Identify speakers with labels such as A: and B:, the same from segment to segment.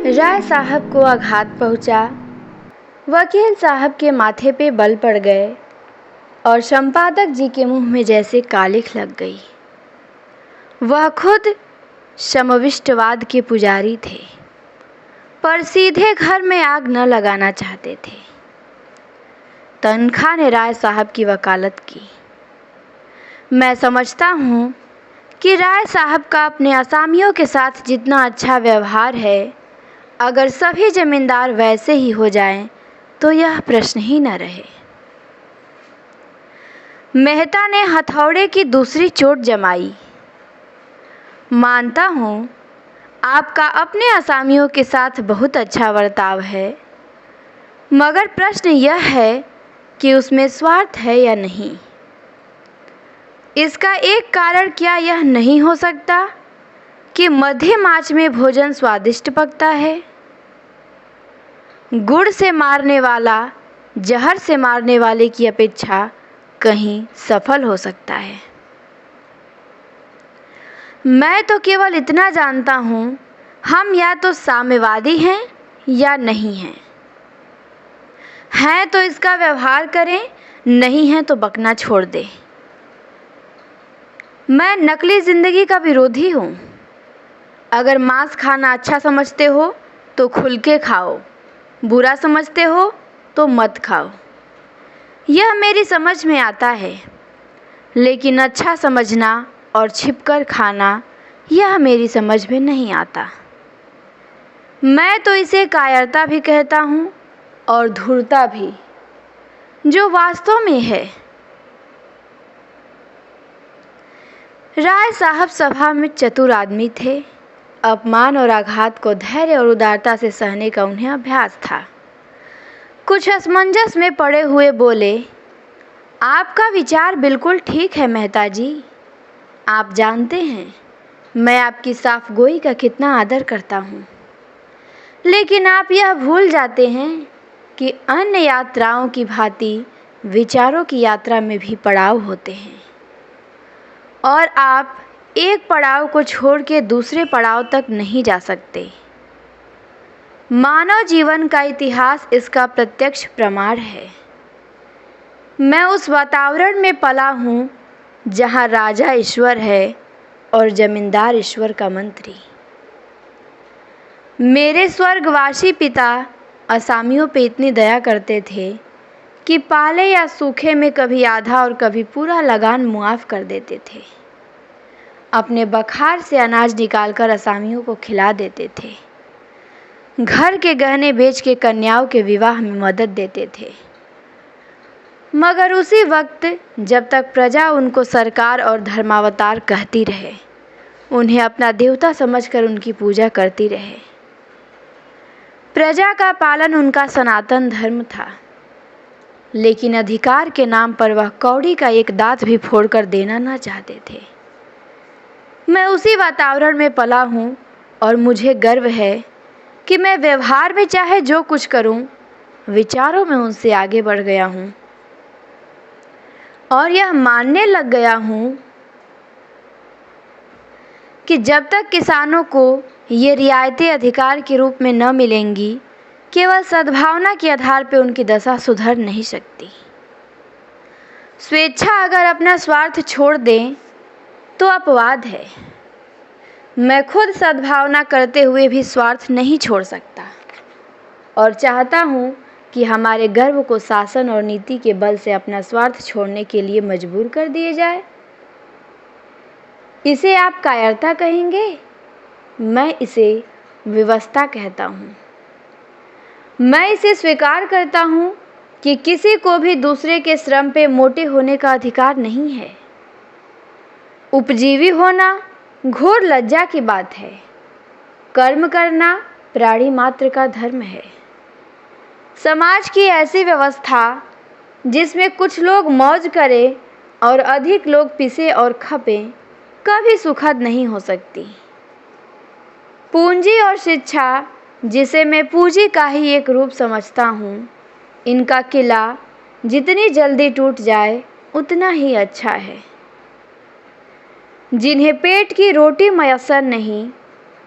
A: राय साहब को आघात पहुंचा। वकील साहब के माथे पे बल पड़ गए और संपादक जी के मुंह में जैसे कालिख लग गई। वह खुद समविष्टवाद के पुजारी थे, पर सीधे घर में आग न लगाना चाहते थे। तनख्वाह ने राय साहब की वकालत की। मैं समझता हूँ कि राय साहब का अपने असामियों के साथ जितना अच्छा व्यवहार है, अगर सभी जमींदार वैसे ही हो जाएं, तो यह प्रश्न ही न रहे। मेहता ने हथौड़े की दूसरी चोट जमाई। मानता हूँ आपका अपने असामियों के साथ बहुत अच्छा बर्ताव है, मगर प्रश्न यह है कि उसमें स्वार्थ है या नहीं। इसका एक कारण क्या यह नहीं हो सकता कि मध्यम आंच में भोजन स्वादिष्ट पकता है? गुड़ से मारने वाला जहर से मारने वाले की अपेक्षा कहीं सफल हो सकता है। मैं तो केवल इतना जानता हूँ, हम या तो साम्यवादी हैं या नहीं हैं। हैं तो इसका व्यवहार करें, नहीं हैं तो बकना छोड़ दें। मैं नकली ज़िंदगी का विरोधी हूँ। अगर मांस खाना अच्छा समझते हो तो खुल के खाओ, बुरा समझते हो तो मत खाओ। यह मेरी समझ में आता है, लेकिन अच्छा समझना और छिपकर खाना यह मेरी समझ में नहीं आता। मैं तो इसे कायरता भी कहता हूँ और धूर्तता भी, जो वास्तव में है। राय साहब सभा में चतुर आदमी थे। अपमान और आघात को धैर्य और उदारता से सहने का उन्हें अभ्यास था। कुछ असमंजस में पड़े हुए बोले, आपका विचार बिल्कुल ठीक है मेहता जी। आप जानते हैं मैं आपकी साफगोई का कितना आदर करता हूँ, लेकिन आप यह भूल जाते हैं कि अन्य यात्राओं की भांति विचारों की यात्रा में भी पड़ाव होते हैं, और आप एक पड़ाव को छोड़ के दूसरे पड़ाव तक नहीं जा सकते। मानव जीवन का इतिहास इसका प्रत्यक्ष प्रमाण है। मैं उस वातावरण में पला हूँ जहाँ राजा ईश्वर है और जमींदार ईश्वर का मंत्री। मेरे स्वर्गवासी पिता असामियों पे इतनी दया करते थे कि पाले या सूखे में कभी आधा और कभी पूरा लगान मुआफ़ कर देते थे। अपने बखार से अनाज निकालकर असामियों को खिला देते थे। घर के गहने बेच के कन्याओं के विवाह में मदद देते थे। मगर उसी वक्त जब तक प्रजा उनको सरकार और धर्मावतार कहती रहे, उन्हें अपना देवता समझकर उनकी पूजा करती रहे। प्रजा का पालन उनका सनातन धर्म था, लेकिन अधिकार के नाम पर वह कौड़ी का एक दांत भी फोड़कर देना न चाहते थे। मैं उसी वातावरण में पला हूँ और मुझे गर्व है कि मैं व्यवहार में चाहे जो कुछ करूँ, विचारों में उनसे आगे बढ़ गया हूँ और यह मानने लग गया हूँ कि जब तक किसानों को ये रियायतें अधिकार के रूप में न मिलेंगी, केवल सद्भावना के आधार पर उनकी दशा सुधर नहीं सकती। स्वेच्छा अगर अपना स्वार्थ छोड़ दें तो अपवाद है। मैं खुद सद्भावना करते हुए भी स्वार्थ नहीं छोड़ सकता और चाहता हूँ कि हमारे गर्व को शासन और नीति के बल से अपना स्वार्थ छोड़ने के लिए मजबूर कर दिए जाए। इसे आप कायरता कहेंगे, मैं इसे व्यवस्था कहता हूँ। मैं इसे स्वीकार करता हूँ कि किसी को भी दूसरे के श्रम पे मोटे होने का अधिकार नहीं है। उपजीवी होना घोर लज्जा की बात है। कर्म करना प्राणी मात्र का धर्म है। समाज की ऐसी व्यवस्था जिसमें कुछ लोग मौज करें और अधिक लोग पिसे और खपें, कभी सुखद नहीं हो सकती। पूंजी और शिक्षा, जिसे मैं पूंजी का ही एक रूप समझता हूँ, इनका किला जितनी जल्दी टूट जाए उतना ही अच्छा है। जिन्हें पेट की रोटी मयस्सर नहीं,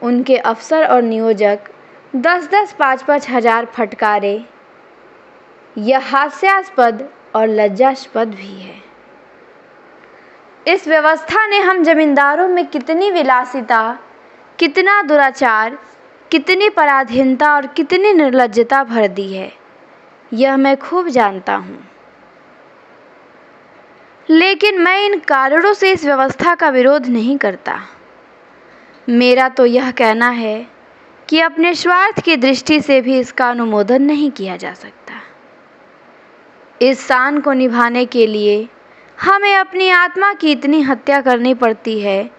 A: उनके अफसर और नियोजक 10-10, 5-5 हजार फटकारे यह हास्यास्पद और लज्जास्पद भी है। इस व्यवस्था ने हम जमींदारों में कितनी विलासिता, कितना दुराचार, कितनी पराधीनता और कितनी निर्लज्जता भर दी है, यह मैं खूब जानता हूँ। लेकिन मैं इन कारणों से इस व्यवस्था का विरोध नहीं करता। मेरा तो यह कहना है कि अपने स्वार्थ की दृष्टि से भी इसका अनुमोदन नहीं किया जा सकता। इस शान को निभाने के लिए हमें अपनी आत्मा की इतनी हत्या करनी पड़ती है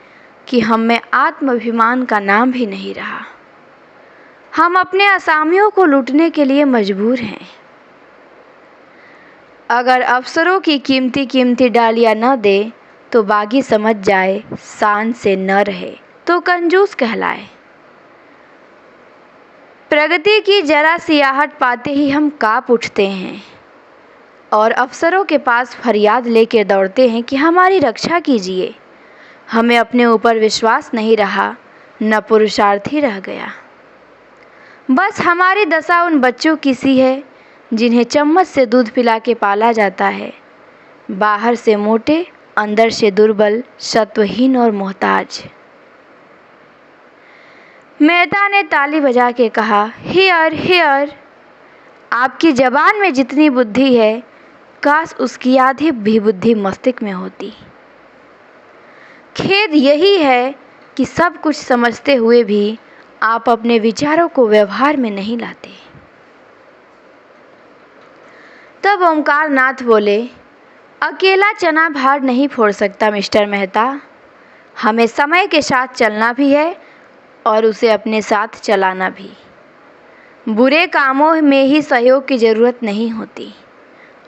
A: कि हम में आत्माभिमान का नाम भी नहीं रहा। हम अपने असामियों को लूटने के लिए मजबूर हैं। अगर अफसरों की कीमती कीमती डालियां न दे तो बागी समझ जाए, शान से न रहे तो कंजूस कहलाए। प्रगति की जरा सी आहट पाते ही हम कांप उठते हैं और अफसरों के पास फरियाद लेकर दौड़ते हैं कि हमारी रक्षा कीजिए। हमें अपने ऊपर विश्वास नहीं रहा, न पुरुषार्थ ही रह गया। बस हमारी दशा उन बच्चों की सी है जिन्हें चम्मच से दूध पिला के पाला जाता है, बाहर से मोटे, अंदर से दुर्बल, सत्वहीन और मोहताज। मेहता ने ताली बजा के कहा, हियर हियर। आपकी जबान में जितनी बुद्धि है, काश उसकी आधी भी बुद्धि मस्तिष्क में होती। खेद यही है कि सब कुछ समझते हुए भी आप अपने विचारों को व्यवहार में नहीं लाते। तब ओंकार नाथ बोले, अकेला चना भार नहीं फोड़ सकता मिस्टर मेहता। हमें समय के साथ चलना भी है और उसे अपने साथ चलाना भी। बुरे कामों में ही सहयोग की ज़रूरत नहीं होती,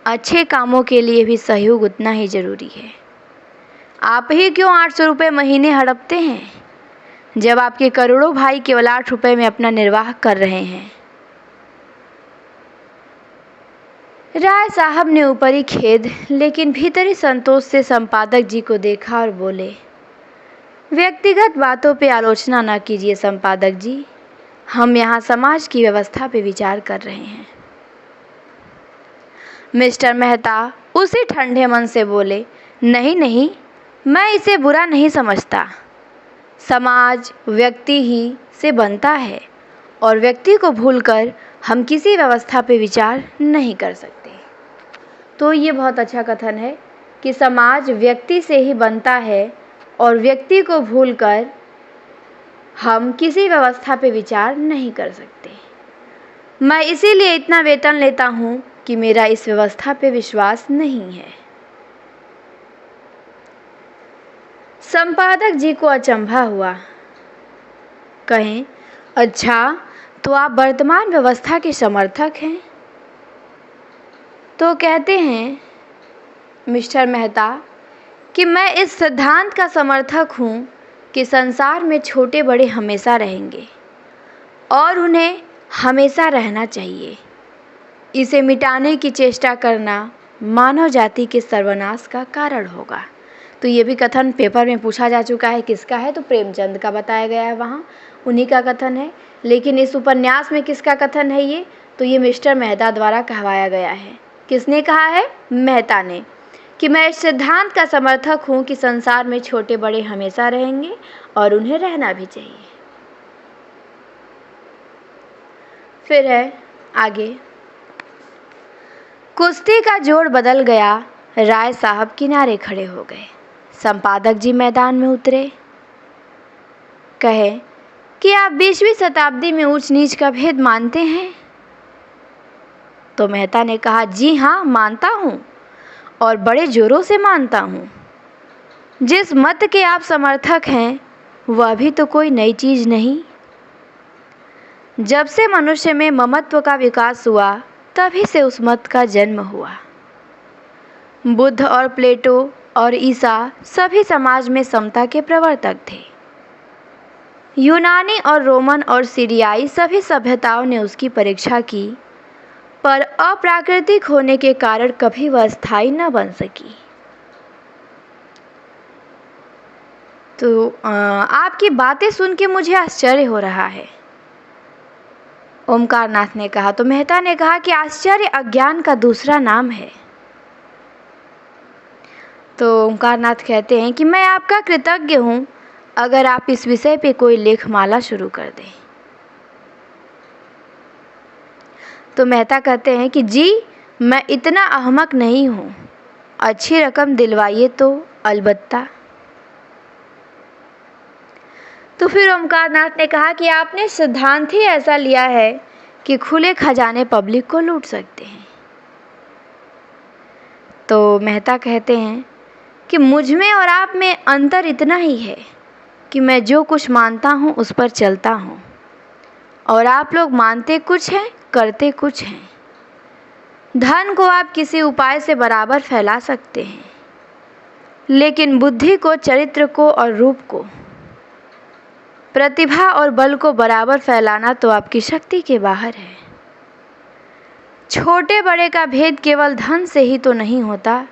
A: अच्छे कामों के लिए भी सहयोग उतना ही ज़रूरी है। आप ही क्यों 800 रुपये महीने हड़पते हैं, जब आपके करोड़ों भाई केवल 8 रुपये में अपना निर्वाह कर रहे हैं। राय साहब ने ऊपरी खेद लेकिन भीतरी संतोष से संपादक जी को देखा और बोले, व्यक्तिगत बातों पे आलोचना ना कीजिए संपादक जी, हम यहाँ समाज की व्यवस्था पे विचार कर रहे हैं। मिस्टर मेहता उसी ठंडे मन से बोले, नहीं नहीं, मैं इसे बुरा नहीं समझता। समाज व्यक्ति ही से बनता है और व्यक्ति को भूलकर हम किसी व्यवस्था पे विचार नहीं कर सकते। तो ये बहुत अच्छा कथन है कि समाज व्यक्ति से ही बनता है और व्यक्ति को भूलकर हम किसी व्यवस्था पे विचार नहीं कर सकते। मैं इसीलिए इतना वेतन लेता हूँ कि मेरा इस व्यवस्था पे विश्वास नहीं है। संपादक जी को अचंभा हुआ। कहें, अच्छा तो आप वर्तमान व्यवस्था के समर्थक हैं? तो कहते हैं मिस्टर मेहता कि मैं इस सिद्धांत का समर्थक हूँ कि संसार में छोटे बड़े हमेशा रहेंगे और उन्हें हमेशा रहना चाहिए। इसे मिटाने की चेष्टा करना मानव जाति के सर्वनाश का कारण होगा। तो ये भी कथन पेपर में पूछा जा चुका है। किसका है? तो प्रेमचंद का बताया गया है, वहाँ उन्हीं का कथन है। लेकिन इस उपन्यास में किसका कथन है ये? तो ये मिस्टर मेहता द्वारा कहवाया गया है। किसने कहा है? मेहता ने, कि मैं इस सिद्धांत का समर्थक हूँ कि संसार में छोटे बड़े हमेशा रहेंगे और उन्हें रहना भी चाहिए। फिर है आगे, कुश्ती का जोड़ बदल गया। राय साहब किनारे खड़े हो गए। संपादक जी मैदान में उतरे। कहे कि आप 20वीं शताब्दी में ऊंच नीच का भेद मानते हैं? तो मेहता ने कहा, जी हाँ मानता हूँ और बड़े जोरों से मानता हूँ। जिस मत के आप समर्थक हैं वह भी तो कोई नई चीज़ नहीं। जब से मनुष्य में ममत्व का विकास हुआ तभी से उस मत का जन्म हुआ। बुद्ध और प्लेटो और ईसा सभी समाज में समता के प्रवर्तक थे। यूनानी और रोमन और सीरियाई सभी सभ्यताओं ने उसकी परीक्षा की, पर अप्राकृतिक होने के कारण कभी वह स्थायी न बन सकी। तो आपकी बातें सुन के मुझे आश्चर्य हो रहा है। ओमकारनाथ ने कहा। तो मेहता ने कहा कि आश्चर्य अज्ञान का दूसरा नाम है। तो ओमकारनाथ कहते हैं कि मैं आपका कृतज्ञ हूँ अगर आप इस विषय पे कोई लेखमाला शुरू कर दें। तो मेहता कहते हैं कि जी मैं इतना अहमक नहीं हूँ, अच्छी रकम दिलवाइए तो अलबत्ता। तो फिर ओमकारनाथ ने कहा कि आपने सिद्धांत ही ऐसा लिया है कि खुले खजाने पब्लिक को लूट सकते हैं। तो मेहता कहते हैं कि मुझ में और आप में अंतर इतना ही है कि मैं जो कुछ मानता हूँ उस पर चलता हूँ और आप लोग मानते कुछ हैं, करते कुछ हैं। धन को आप किसी उपाय से बराबर फैला सकते हैं, लेकिन बुद्धि को, चरित्र को और रूप को, प्रतिभा और बल को बराबर फैलाना तो आपकी शक्ति के बाहर है। छोटे बड़े का भेद केवल धन से ही तो नहीं होता।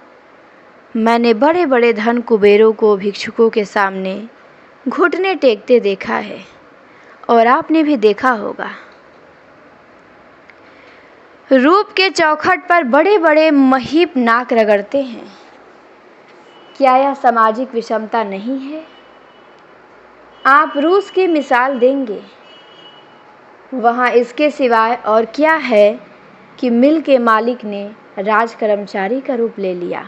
A: मैंने बड़े बड़े धन कुबेरों को भिक्षुकों के सामने घुटने टेकते देखा है और आपने भी देखा होगा। रूप के चौखट पर बड़े बड़े महीप नाक रगड़ते हैं। क्या यह सामाजिक विषमता नहीं है? आप रूस की मिसाल देंगे, वहाँ इसके सिवाय और क्या है कि मिल के मालिक ने राज कर्मचारी का रूप ले लिया।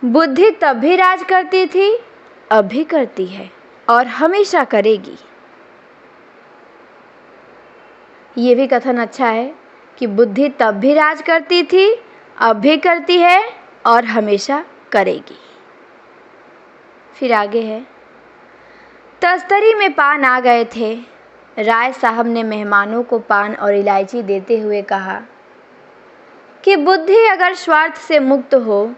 A: बुद्धि तब भी राज करती थी, अब भी करती है और हमेशा करेगी। ये भी कथन अच्छा है कि बुद्धि तब भी राज करती थी, अब भी करती है और हमेशा करेगी। फिर आगे है, तस्तरी में पान आ गए थे। राय साहब ने मेहमानों को पान और इलायची देते हुए कहा कि बुद्धि अगर स्वार्थ से मुक्त हो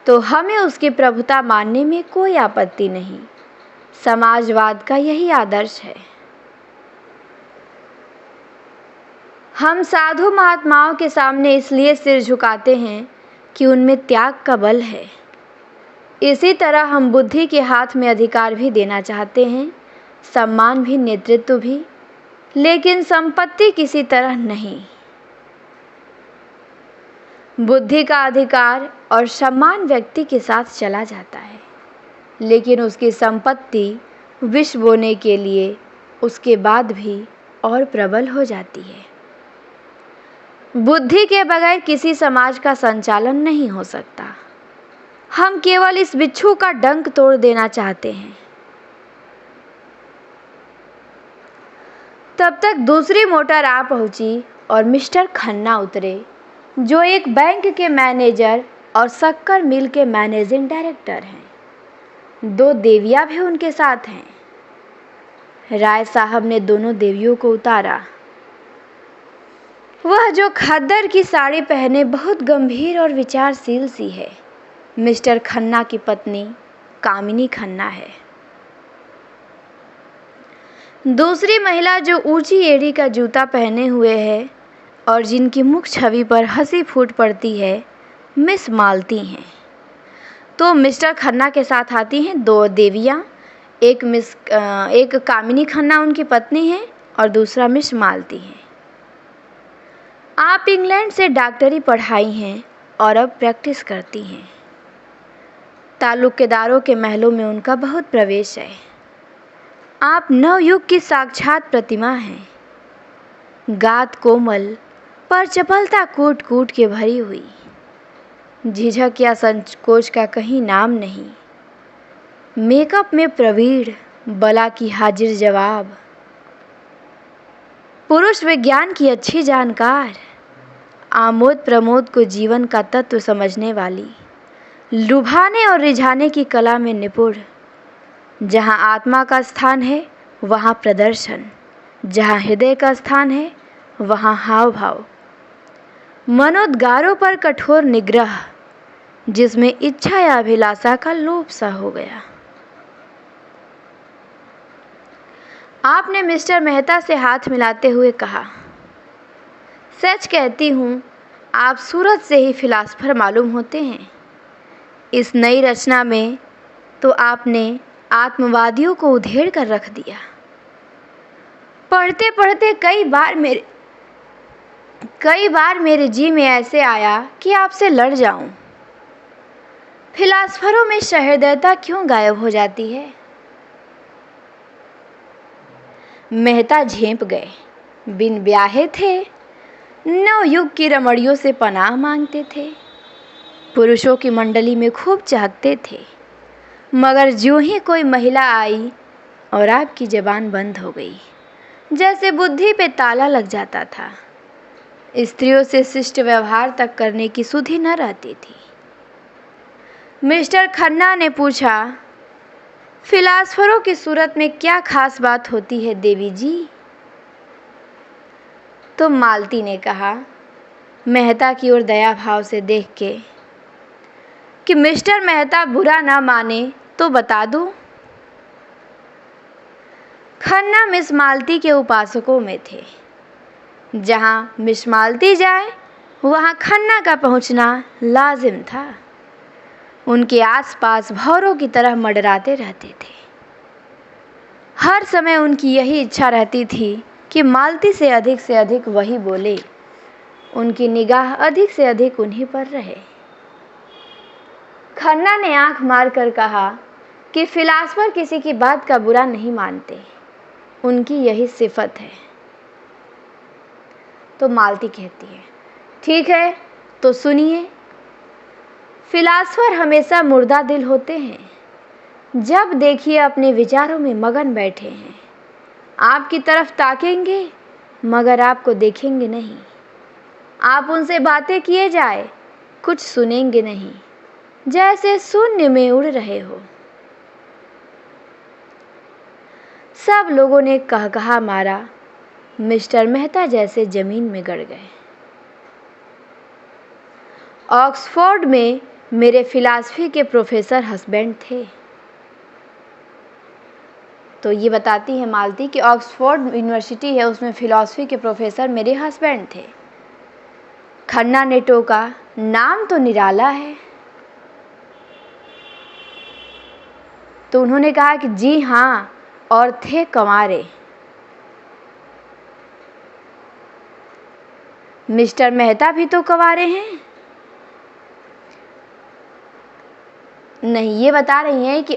A: तो हमें उसकी प्रभुता मानने में कोई आपत्ति नहीं। समाजवाद का यही आदर्श है। हम साधु महात्माओं के सामने इसलिए सिर झुकाते हैं कि उनमें त्याग का बल है। इसी तरह हम बुद्धि के हाथ में अधिकार भी देना चाहते हैं, सम्मान भी, नेतृत्व भी, लेकिन संपत्ति किसी तरह नहीं। बुद्धि का अधिकार और सम्मान व्यक्ति के साथ चला जाता है, लेकिन उसकी संपत्ति विष बोने के लिए उसके बाद भी और प्रबल हो जाती है। बुद्धि के बगैर किसी समाज का संचालन नहीं हो सकता। हम केवल इस बिच्छू का डंक तोड़ देना चाहते हैं। तब तक दूसरी मोटर आ पहुंची और मिस्टर खन्ना उतरे, जो एक बैंक के मैनेजर और शक्कर मिल के मैनेजिंग डायरेक्टर हैं। 2 देवियां भी उनके साथ हैं। राय साहब ने दोनों देवियों को उतारा। वह जो खद्दर की साड़ी पहने बहुत गंभीर और विचारशील सी है, मिस्टर खन्ना की पत्नी कामिनी खन्ना है। दूसरी महिला जो ऊंची एड़ी का जूता पहने हुए है और जिनकी मुख छवि पर हंसी फूट पड़ती है, मिस मालती हैं। तो मिस्टर खन्ना के साथ आती हैं 2 देवियां, एक कामिनी खन्ना उनकी पत्नी है और दूसरा मिस मालती हैं। आप इंग्लैंड से डॉक्टरी पढ़ाई हैं और अब प्रैक्टिस करती हैं। तालुकेदारों के महलों में उनका बहुत प्रवेश है। आप नवयुग की साक्षात प्रतिमा हैं। गात कोमल पर चपलता कूट कूट के भरी हुई, झिझक या संकोच का कहीं नाम नहीं। मेकअप में प्रवीण, बला की हाजिर जवाब, पुरुष विज्ञान की अच्छी जानकार, आमोद प्रमोद को जीवन का तत्व समझने वाली, लुभाने और रिझाने की कला में निपुण। जहाँ आत्मा का स्थान है वहाँ प्रदर्शन, जहाँ हृदय का स्थान है वहाँ हाव भाव, मनोद्गारों पर कठोर निग्रह, जिसमें इच्छा या अभिलाषा का लोप सा हो गया। आपने मिस्टर मेहता से हाथ मिलाते हुए कहा, सच कहती हूँ आप सूरत से ही फिलासफर मालूम होते हैं। इस नई रचना में तो आपने आत्मवादियों को उधेड़ कर रख दिया। पढ़ते पढ़ते कई बार मेरे जी में ऐसे आया कि आपसे लड़ जाऊं। फिलासफरों में सहृदयता क्यों गायब हो जाती है? मेहता झेंप गए। बिन ब्याहे थे, नवयुग की रमणियों से पनाह मांगते थे, पुरुषों की मंडली में खूब चाहते थे, मगर ज्यों ही कोई महिला आई और आपकी ज़बान बंद हो गई, जैसे बुद्धि पे ताला लग जाता था। स्त्रियों से शिष्ट व्यवहार तक करने की सुधि न रहती थी। मिस्टर खन्ना ने पूछा, फिलासफरों की सूरत में क्या खास बात होती है देवी जी? तो मालती ने कहा, मेहता की ओर दया भाव से देख के, कि मिस्टर मेहता बुरा ना माने तो बता दूं। खन्ना मिस मालती के उपासकों में थे। जहां मिस मालती जाए वहां खन्ना का पहुंचना लाजिम था। उनके आसपास भौरों की तरह मंडराते रहते थे। हर समय उनकी यही इच्छा रहती थी कि मालती से अधिक वही बोले, उनकी निगाह अधिक से अधिक उन्हीं पर रहे। खन्ना ने आंख मारकर कहा कि फिलासफर किसी की बात का बुरा नहीं मानते, उनकी यही सिफत है। तो मालती कहती है, ठीक है तो सुनिए। फिलासफर हमेशा मुर्दा दिल होते हैं। जब देखिए अपने विचारों में मगन बैठे हैं। आपकी तरफ ताकेंगे मगर आपको देखेंगे नहीं। आप उनसे बातें किए जाए कुछ सुनेंगे नहीं, जैसे शून्य में उड़ रहे हो। सब लोगों ने कहकहा मारा। मिस्टर मेहता जैसे जमीन में गड़ गए। ऑक्सफोर्ड में मेरे फिलॉसफी के प्रोफेसर हस्बैंड थे। तो ये बताती है मालती कि ऑक्सफोर्ड यूनिवर्सिटी है, उसमें फिलॉसफी के प्रोफेसर मेरे हस्बैंड थे। खन्ना ने टोका, नाम तो निराला है। तो उन्होंने कहा कि जी हाँ, और थे कंवारे। मिस्टर मेहता भी तो कंवारे हैं। नहीं, ये बता रही हैं कि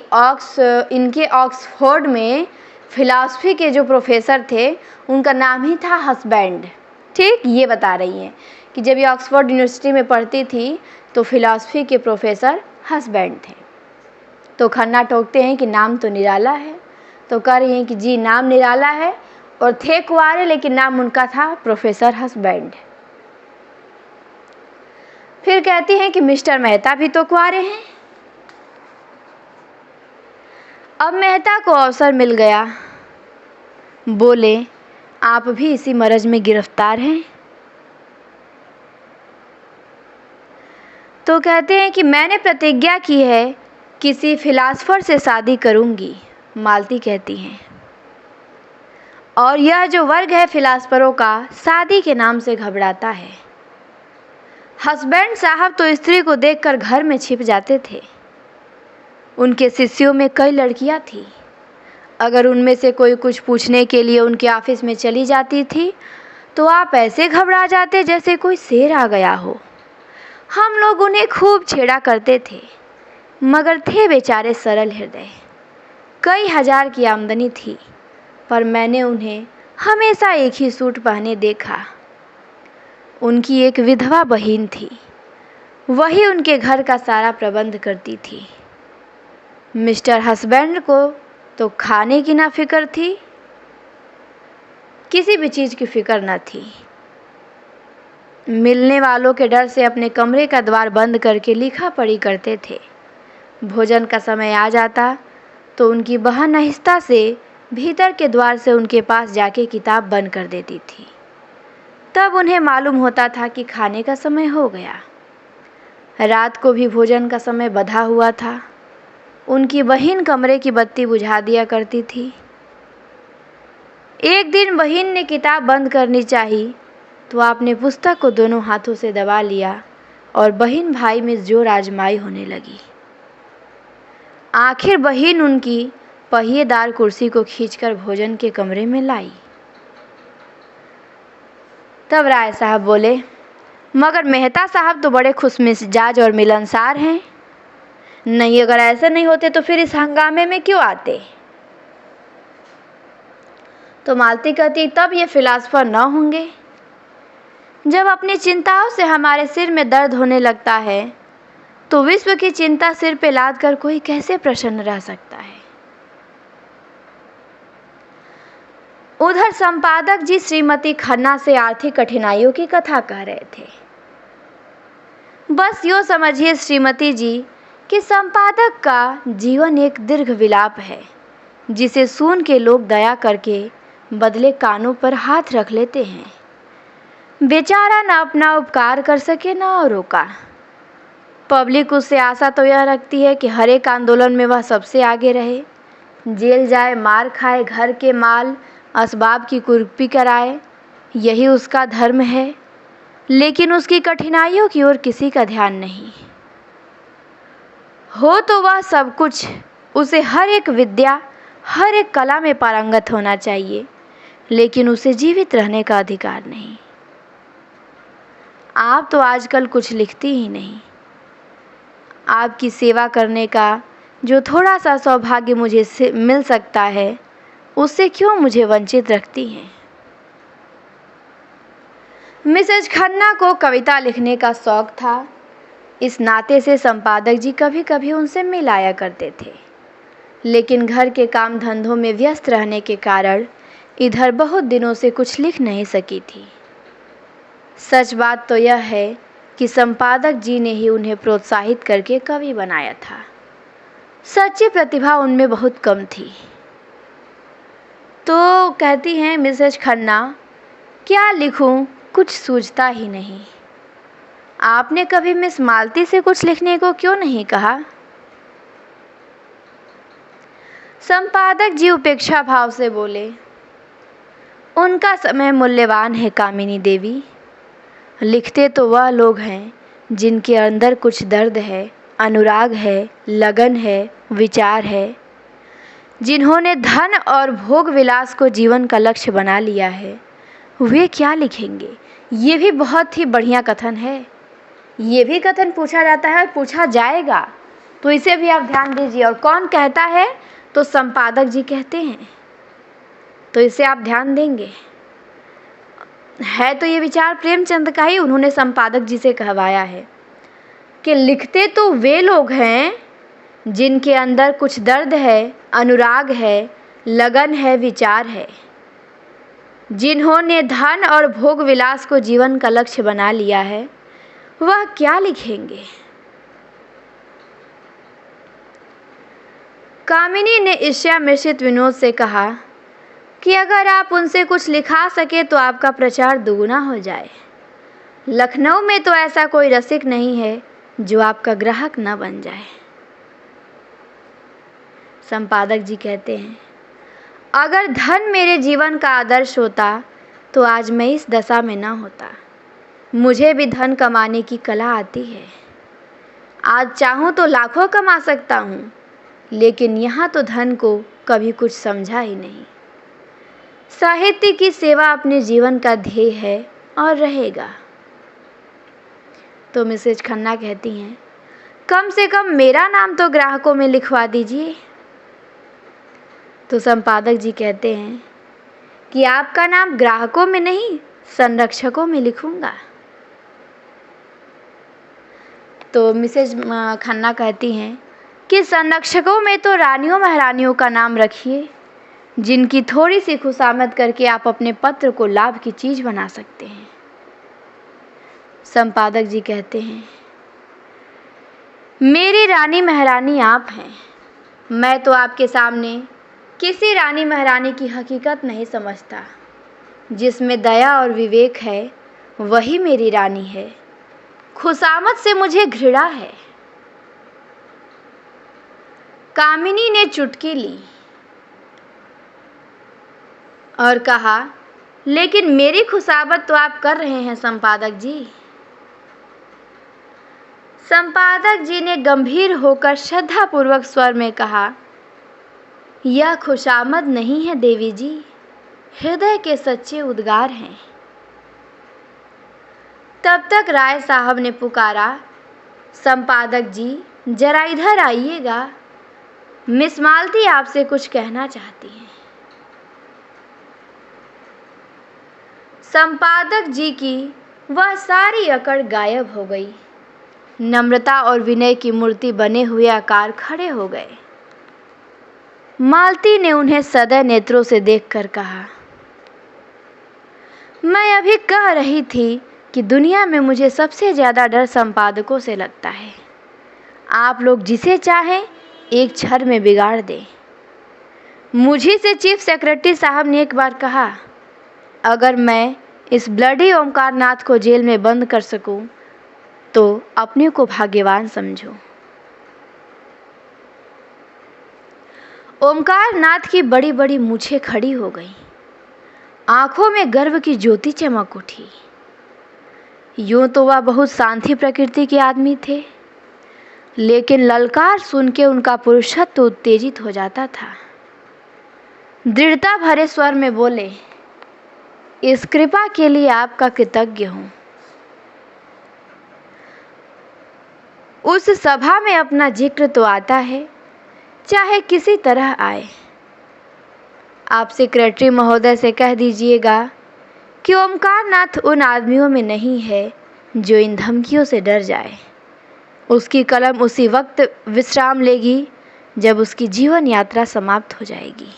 A: इनके ऑक्सफोर्ड में फिलॉसफी के जो प्रोफेसर थे उनका नाम ही था हस्बैंड। ठीक, ये बता रही हैं कि जब ये ऑक्सफोर्ड यूनिवर्सिटी में पढ़ती थी तो फिलॉसफी के प्रोफेसर हस्बैंड थे। तो खन्ना टोकते हैं कि नाम तो निराला है। तो कह रही हैं कि जी नाम निराला है और थे कुंवारे, लेकिन नाम उनका था प्रोफेसर हस्बैंड। फिर कहती हैं कि मिस्टर मेहता भी तो कुंवारे हैं। अब मेहता को अवसर मिल गया। बोले, आप भी इसी मरज में गिरफ्तार हैं? तो कहते हैं कि मैंने प्रतिज्ञा की है किसी फिलासफर से शादी करूंगी। मालती कहती हैं, और यह जो वर्ग है फिलासफरों का शादी के नाम से घबराता है। हस्बैंड साहब तो स्त्री को देखकर घर में छिप जाते थे। उनके शिष्यों में कई लड़कियां थी। अगर उनमें से कोई कुछ पूछने के लिए उनके ऑफिस में चली जाती थी तो आप ऐसे घबरा जाते जैसे कोई शेर आ गया हो। हम लोग उन्हें खूब छेड़ा करते थे, मगर थे बेचारे सरल हृदय। कई हजार की आमदनी थी, पर मैंने उन्हें हमेशा एक ही सूट पहने देखा। उनकी एक विधवा बहन थी, वही उनके घर का सारा प्रबंध करती थी। मिस्टर हस्बैंड को तो खाने की ना फिक्र थी, किसी भी चीज़ की फिक्र न थी। मिलने वालों के डर से अपने कमरे का द्वार बंद करके लिखा पढ़ी करते थे। भोजन का समय आ जाता तो उनकी बहन आहिस्ता से भीतर के द्वार से उनके पास जाके किताब बंद कर देती थी। तब उन्हें मालूम होता था कि खाने का समय हो गया। रात को भी भोजन का समय बंधा हुआ था। उनकी बहन कमरे की बत्ती बुझा दिया करती थी। एक दिन बहन ने किताब बंद करनी चाहिए तो आपने पुस्तक को दोनों हाथों से दबा लिया और बहन भाई में जोर आजमाई होने लगी। आखिर बहन उनकी पहिएदार कुर्सी को खींचकर भोजन के कमरे में लाई। तब राय साहब बोले, मगर मेहता साहब तो बड़े खुशमिजाज और मिलनसार हैं। नहीं, अगर ऐसे नहीं होते तो फिर इस हंगामे में क्यों आते? तो मालती कहती, तब ये फिलासफर न होंगे। जब अपनी चिंताओं से हमारे सिर में दर्द होने लगता है तो विश्व की चिंता सिर पे लाद कर कोई कैसे प्रसन्न रह सकता है? उधर संपादक जी श्रीमती खन्ना से आर्थिक कठिनाइयों की कथा कह रहे थे। बस यूँ समझिए श्रीमती जी कि संपादक का जीवन एक दीर्घ विलाप है जिसे सुन के लोग दया करके बदले कानों पर हाथ रख लेते हैं। बेचारा न अपना उपकार कर सके न औरों का। पब्लिक उससे आशा तो यह रखती है कि हर एक आंदोलन में वह सबसे आगे रहे, जेल जाए, मार खाए, घर के माल असबाब की कुर्की कराए, यही उसका धर्म है। लेकिन उसकी कठिनाइयों की ओर किसी का ध्यान नहीं। हो तो वह सब कुछ, उसे हर एक विद्या, हर एक कला में पारंगत होना चाहिए, लेकिन उसे जीवित रहने का अधिकार नहीं। आप तो आजकल कुछ लिखती ही नहीं। आपकी सेवा करने का जो थोड़ा सा सौभाग्य मुझे मिल सकता है, उससे क्यों मुझे वंचित रखती हैं? मिसेज खन्ना को कविता लिखने का शौक था। इस नाते से संपादक जी कभी कभी उनसे मिल आया करते थे, लेकिन घर के काम धंधों में व्यस्त रहने के कारण इधर बहुत दिनों से कुछ लिख नहीं सकी थी। सच बात तो यह है कि संपादक जी ने ही उन्हें प्रोत्साहित करके कवि बनाया था। सच्ची प्रतिभा उनमें बहुत कम थी। तो कहती हैं मिसेज खन्ना, क्या लिखूं, कुछ सूझता ही नहीं। आपने कभी मिस मालती से कुछ लिखने को क्यों नहीं कहा? संपादक जी उपेक्षा भाव से बोले, उनका समय मूल्यवान है कामिनी देवी। लिखते तो वह लोग हैं जिनके अंदर कुछ दर्द है, अनुराग है, लगन है, विचार है, जिन्होंने धन और भोग विलास को जीवन का लक्ष्य बना लिया है। वे क्या लिखेंगे? ये भी बहुत ही बढ़िया कथन है। ये भी कथन पूछा जाता है और पूछा जाएगा, तो इसे भी आप ध्यान दीजिए। और कौन कहता है? तो संपादक जी कहते हैं, तो इसे आप ध्यान देंगे। है तो ये विचार प्रेमचंद का ही, उन्होंने संपादक जी से कहवाया है कि लिखते तो वे लोग हैं जिनके अंदर कुछ दर्द है, अनुराग है, लगन है, विचार है, जिन्होंने धन और भोग विलास को जीवन का लक्ष्य बना लिया है। वह क्या लिखेंगे? कामिनी ने ईर्ष्या मिश्रित विनोद से कहा कि अगर आप उनसे कुछ लिखा सके तो आपका प्रचार दुगुना हो जाए। लखनऊ में तो ऐसा कोई रसिक नहीं है जो आपका ग्राहक न बन जाए। संपादक जी कहते हैं, अगर धन मेरे जीवन का आदर्श होता तो आज मैं इस दशा में न होता। मुझे भी धन कमाने की कला आती है। आज चाहूँ तो लाखों कमा सकता हूँ, लेकिन यहाँ तो धन को कभी कुछ समझा ही नहीं। साहित्य की सेवा अपने जीवन का ध्येय है और रहेगा। तो मिसेज खन्ना कहती हैं, कम से कम मेरा नाम तो ग्राहकों में लिखवा दीजिए। तो संपादक जी कहते हैं कि आपका नाम ग्राहकों में नहीं, संरक्षकों में लिखूंगा। तो मिसेज खन्ना कहती हैं कि संरक्षकों में तो रानियों महारानियों का नाम रखिए, जिनकी थोड़ी सी खुशामद करके आप अपने पत्र को लाभ की चीज़ बना सकते हैं। संपादक जी कहते हैं, मेरी रानी महारानी आप हैं। मैं तो आपके सामने किसी रानी महारानी की हकीकत नहीं समझता। जिसमें दया और विवेक है वही मेरी रानी है। खुशामद से मुझे घृणा है। कामिनी ने चुटकी ली और कहा, लेकिन मेरी खुशामद तो आप कर रहे हैं संपादक जी। संपादक जी ने गंभीर होकर श्रद्धापूर्वक स्वर में कहा, यह खुशामद नहीं है देवी जी, हृदय के सच्चे उद्गार हैं। तब तक राय साहब ने पुकारा, संपादक जी जरा इधर आइएगा, मिस मालती आपसे कुछ कहना चाहती हैं। संपादक जी की वह सारी अकड़ गायब हो गई। नम्रता और विनय की मूर्ति बने हुए आकार खड़े हो गए। मालती ने उन्हें सदै नेत्रों से देखकर कहा, मैं अभी कह रही थी कि दुनिया में मुझे सबसे ज़्यादा डर संपादकों से लगता है। आप लोग जिसे चाहें एक क्षण में बिगाड़ दें। मुझी से चीफ सेक्रेटरी साहब ने एक बार कहा, अगर मैं इस ब्लडी ओमकार नाथ को जेल में बंद कर सकूं तो अपने को भाग्यवान समझो। ओमकार नाथ की बड़ी बड़ी मूछें खड़ी हो गईं। आंखों में गर्व की ज्योति चमक उठी। यूं तो वह बहुत शांति प्रकृति के आदमी थे, लेकिन ललकार सुन के उनका पुरुषत्व उत्तेजित हो जाता था। दृढ़ता भरे स्वर में बोले, इस कृपा के लिए आपका कृतज्ञ हूं। उस सभा में अपना जिक्र तो आता है, चाहे किसी तरह आए। आप सेक्रेटरी महोदय से कह दीजिएगा कि ओमकार नाथ उन आदमियों में नहीं है जो इन धमकियों से डर जाए। उसकी कलम उसी वक्त विश्राम लेगी जब उसकी जीवन यात्रा समाप्त हो जाएगी।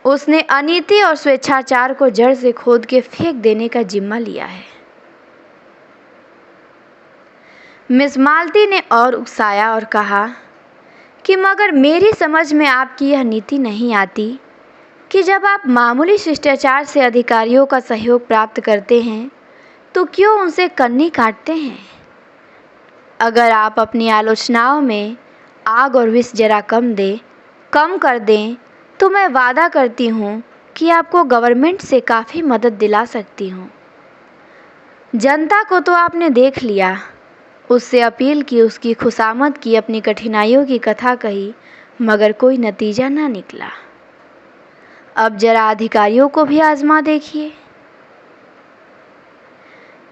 A: उसने अनीति और स्वेच्छाचार को जड़ से खोद के फेंक देने का जिम्मा लिया है। मिस मालती ने और उकसाया और कहा कि मगर मेरी समझ में आपकी यह नीति नहीं आती कि जब आप मामूली शिष्टाचार से अधिकारियों का सहयोग प्राप्त करते हैं तो क्यों उनसे कन्नी काटते हैं। अगर आप अपनी आलोचनाओं में आग और विष जरा कम कर दें तो मैं वादा करती हूँ कि आपको गवर्नमेंट से काफ़ी मदद दिला सकती हूँ। जनता को तो आपने देख लिया, उससे अपील की, उसकी खुशामद की, अपनी कठिनाइयों की कथा कही, मगर कोई नतीजा ना निकला। अब जरा अधिकारियों को भी आजमा देखिए।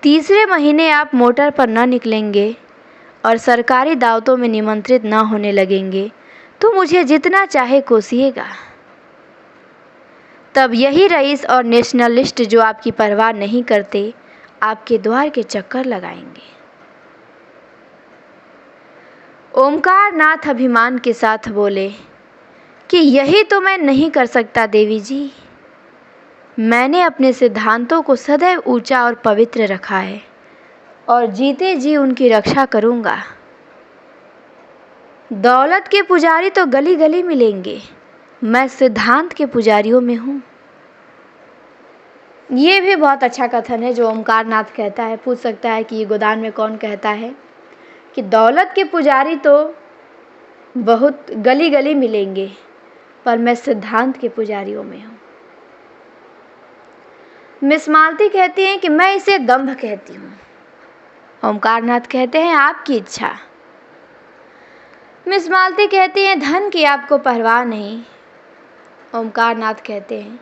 A: तीसरे महीने आप मोटर पर न निकलेंगे और सरकारी दावतों में निमंत्रित न होने लगेंगे तो मुझे जितना चाहे कोसिएगा। तब यही रईस और नेशनलिस्ट जो आपकी परवाह नहीं करते आपके द्वार के चक्कर लगाएंगे। ओमकार नाथ अभिमान के साथ बोले कि यही तो मैं नहीं कर सकता देवी जी। मैंने अपने सिद्धांतों को सदैव ऊंचा और पवित्र रखा है और जीते जी उनकी रक्षा करूंगा। दौलत के पुजारी तो गली गली मिलेंगे, मैं सिद्धांत के पुजारियों में हूँ। ये भी बहुत अच्छा कथन है जो ओमकार नाथ कहता है। पूछ सकता है कि ये गोदान में कौन कहता है कि दौलत के पुजारी तो बहुत गली गली मिलेंगे पर मैं सिद्धांत के पुजारियों में हूँ। मिस मालती कहती हैं कि मैं इसे दंभ कहती हूँ। ओमकार नाथ कहते हैं आपकी इच्छा। मिस मालती कहती हैं धन की आपको परवाह नहीं। ओमकार नाथ कहते हैं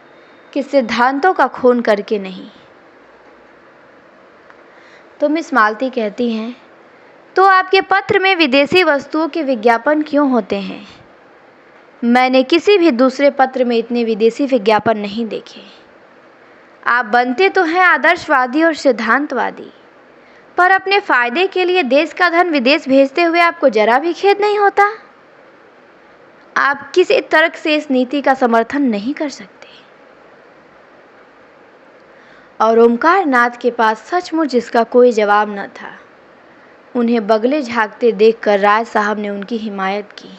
A: कि सिद्धांतों का खून करके नहीं। तो मिस मालती कहती हैं तो आपके पत्र में विदेशी वस्तुओं के विज्ञापन क्यों होते हैं? मैंने किसी भी दूसरे पत्र में इतने विदेशी विज्ञापन नहीं देखे। आप बनते तो हैं आदर्शवादी और सिद्धांतवादी, पर अपने फायदे के लिए देश का धन विदेश भेजते हुए आपको जरा भी खेद नहीं होता। आप किसी तर्क से इस नीति का समर्थन नहीं कर सकते। और ओमकार नाथ के पास सचमुच इसका कोई जवाब न था। उन्हें बगले झांकते देखकर राय साहब ने उनकी हिमायत की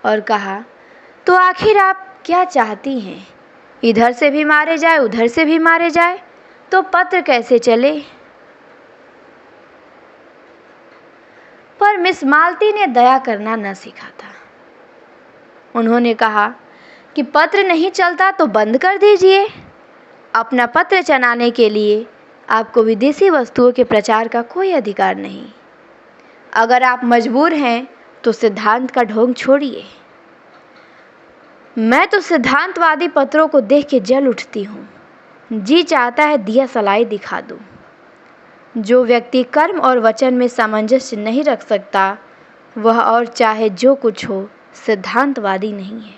A: और कहा, तो आखिर आप क्या चाहती हैं? इधर से भी मारे जाए, उधर से भी मारे जाए, तो पत्र कैसे चले? पर मिस मालती ने दया करना न सीखा था। उन्होंने कहा कि पत्र नहीं चलता तो बंद कर दीजिए। अपना पत्र चलाने के लिए आपको विदेशी वस्तुओं के प्रचार का कोई अधिकार नहीं। अगर आप मजबूर हैं तो सिद्धांत का ढोंग छोड़िए। मैं तो सिद्धांतवादी पत्रों को देख के जल उठती हूँ। जी चाहता है दिया सलाई दिखा दूँ। जो व्यक्ति कर्म और वचन में सामंजस्य नहीं रख सकता, वह और चाहे जो कुछ हो सिद्धांतवादी नहीं है।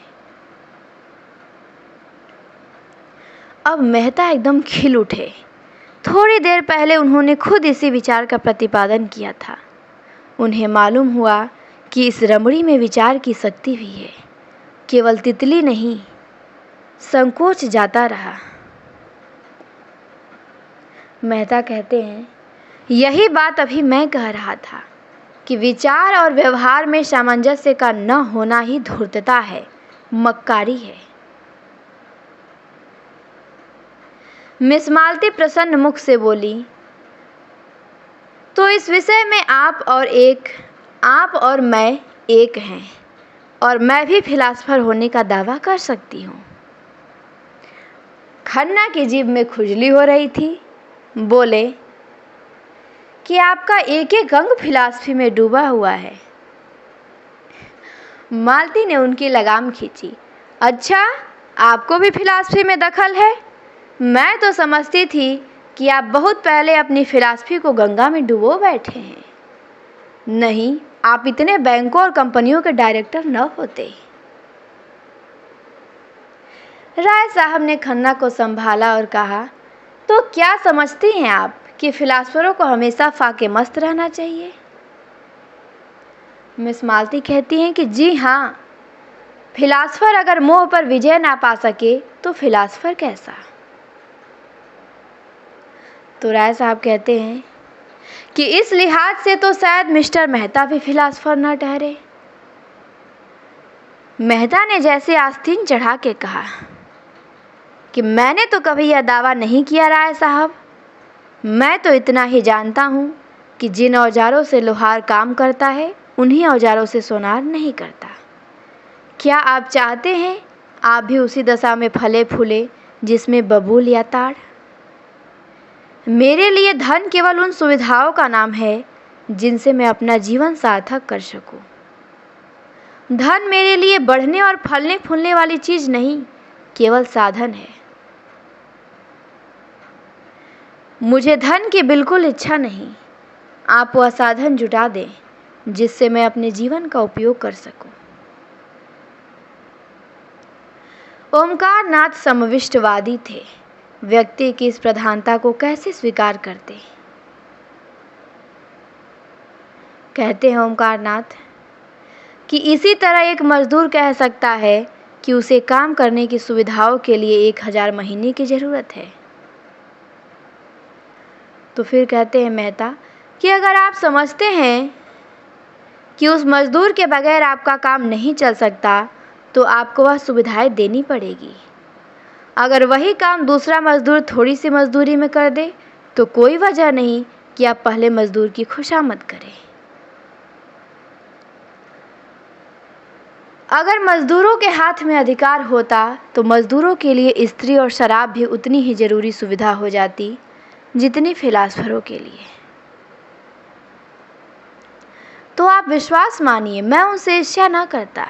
A: अब मेहता एकदम खिल उठे। थोड़ी देर पहले उन्होंने खुद इसी विचार का प्रतिपादन किया था। उन्हें मालूम हुआ कि इस रमणी में विचार की शक्ति भी है। केवल तितली नहीं, संकोच जाता रहा। मेहता कहते हैं, यही बात अभी मैं कह रहा था कि विचार और व्यवहार में सामंजस्य का न होना ही धूर्तता है, मक्कारी है। मिस मालती प्रसन्न मुख से बोली, तो इस विषय में आप और मैं एक हैं, और मैं भी फिलासफर होने का दावा कर सकती हूँ। खन्ना की जीभ में खुजली हो रही थी। बोले कि आपका एक एक अंग फिलॉसफी में डूबा हुआ है। मालती ने उनकी लगाम खींची। अच्छा, आपको भी फिलॉसफी में दखल है? मैं तो समझती थी कि आप बहुत पहले अपनी फिलॉसफी को गंगा में डुबो बैठे हैं। नहीं, आप इतने बैंकों और कंपनियों के डायरेक्टर न होते। राय साहब ने खन्ना को संभाला और कहा, तो क्या समझती हैं आप कि फिलासफरों को हमेशा फाके मस्त रहना चाहिए? मिस मालती कहती हैं कि जी हाँ, फिलासफर अगर मोह पर विजय ना पा सके तो फिलासफर कैसा? तो राय साहब कहते हैं कि इस लिहाज से तो शायद मिस्टर मेहता भी फिलासफर न ठहरे। मेहता ने जैसे आस्तीन चढ़ा के कहा कि मैंने तो कभी यह दावा नहीं किया राय साहब। मैं तो इतना ही जानता हूँ कि जिन औजारों से लोहार काम करता है, उन्हीं औजारों से सोनार नहीं करता। क्या आप चाहते हैं आप भी उसी दशा में फले फूले जिसमें बबूल या ताड़? मेरे लिए धन केवल उन सुविधाओं का नाम है जिनसे मैं अपना जीवन सार्थक कर सकूं। धन मेरे लिए बढ़ने और फलने फूलने वाली चीज नहीं, केवल साधन है। मुझे धन की बिल्कुल इच्छा नहीं। आप वह साधन जुटा दें जिससे मैं अपने जीवन का उपयोग कर सकूं। ओमकार नाथ समविष्टवादी थे। व्यक्ति की इस प्रधानता को कैसे स्वीकार करते? कहते हैं ओमकार नाथ कि इसी तरह एक मजदूर कह सकता है कि उसे काम करने की सुविधाओं के लिए 1000 महीने की ज़रूरत है। तो फिर कहते हैं मेहता कि अगर आप समझते हैं कि उस मजदूर के बगैर आपका काम नहीं चल सकता, तो आपको वह सुविधाएं देनी पड़ेगी। अगर वही काम दूसरा मजदूर थोड़ी सी मजदूरी में कर दे, तो कोई वजह नहीं कि आप पहले मजदूर की खुशामद करें। अगर मजदूरों के हाथ में अधिकार होता, तो मजदूरों के लिए स्त्री और शराब भी उतनी ही जरूरी सुविधा हो जाती जितनी फिलासफरों के लिए। तो आप विश्वास मानिए, मैं उनसे ईर्ष्या न करता।